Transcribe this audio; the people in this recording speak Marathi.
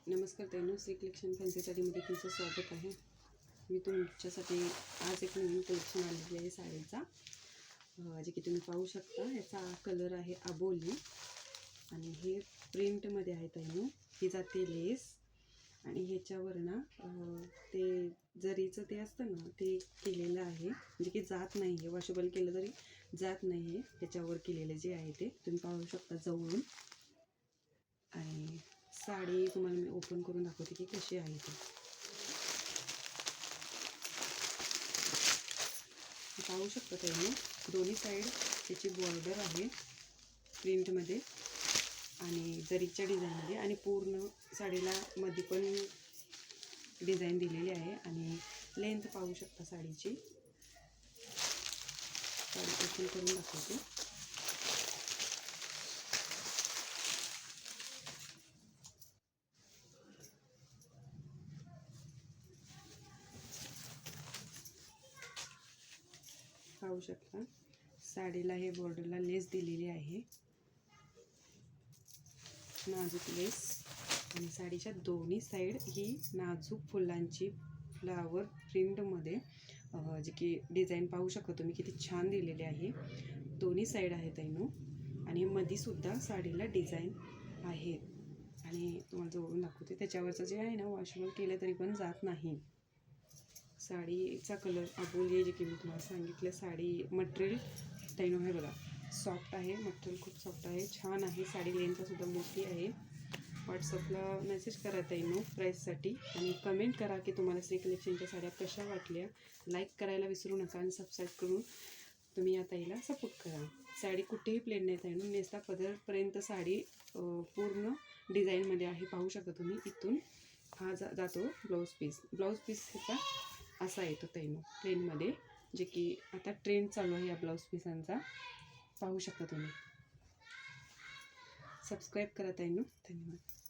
नमस्कार ताईंनो, श्री कलेक्शन फॅन्सी साडीमध्ये तुमचं स्वागत आहे. मी तुमच्यासाठी आज एक नवीन कलेक्शन आणलेली आहे साडीचा, जे की तुम्ही पाहू शकता. ह्याचा कलर आहे अबोली आणि हे प्रिंटमध्ये आहे ताईंनो. ही जाते लेस आणि ह्याच्यावर ना ते जरीचं ते असतं ना ते केलेलं आहे, म्हणजे की जात नाही आहे. वॉशेबल केलं तरी जात नाही आहे. ह्याच्यावर केलेलं जे आहे ते तुम्ही पाहू शकता जवळून. आणि साडी तुम्हाला मी ओपन करून दाखवते की कशी आहे ती. पाहू शकता तुम्ही, दोन्ही साईड त्याची बॉर्डर आहे प्रिंटमध्ये आणि जरीच्या डिझाईनमध्ये, आणि पूर्ण साडीला मध्ये पण डिझाईन दिलेली आहे. आणि लेंथ पाहू शकता साडीची. साडी ओपन करून दाखवते. पाहू शकता साडीला हे बॉर्डरला लेस दिलेली आहे, नाजूक लेस. आणि साडीच्या दोन्ही साईड ही नाजूक फुलांची फ्लावर प्रिंटमध्ये जी की डिझाईन पाहू शकता तुम्ही किती छान दिलेली आहे. दोन्ही साईड आहे ताईंनो. आणि मध्ये सुद्धा साडीला डिझाईन आहे. आणि तुम्हाला जवळून दाखवते. त्याच्यावरचं जे आहे ना वॉशेबल केलं तरी पण जात नाही. साडीचा कलर अबोली, जे की मी तुम्हाला सांगितलं. साडी मटेरियल ताईंनो हे बघा, सॉफ्ट आहे. मटेरियल खूप सॉफ्ट आहे, छान आहे. साडी लेंथसुद्धा मोठी आहे. व्हॉट्सअपला मेसेज करा ताईंनो प्राईससाठी, आणि कमेंट करा की तुम्हाला श्री कलेक्शनच्या साड्या कशा वाटल्या. लाईक करायला विसरू नका आणि सबस्क्राईब करून तुम्ही या ताईला सपोर्ट करा. साडी कुठेही प्लेन नाही ताईंनो, नेसता पदरपर्यंत साडी पूर्ण डिझाईनमध्ये आहे. पाहू शकता तुम्ही. इथून हा जातो ब्लाऊज पीस. ब्लाऊज पीस ह्याचा असा येतो ताईंनो प्लेनमध्ये, जे की आता ट्रेंड चालू आहे या ब्लाऊज पीसांचा. पाहू शकता तुम्ही. सबस्क्राईब करा ताईंनो. धन्यवाद.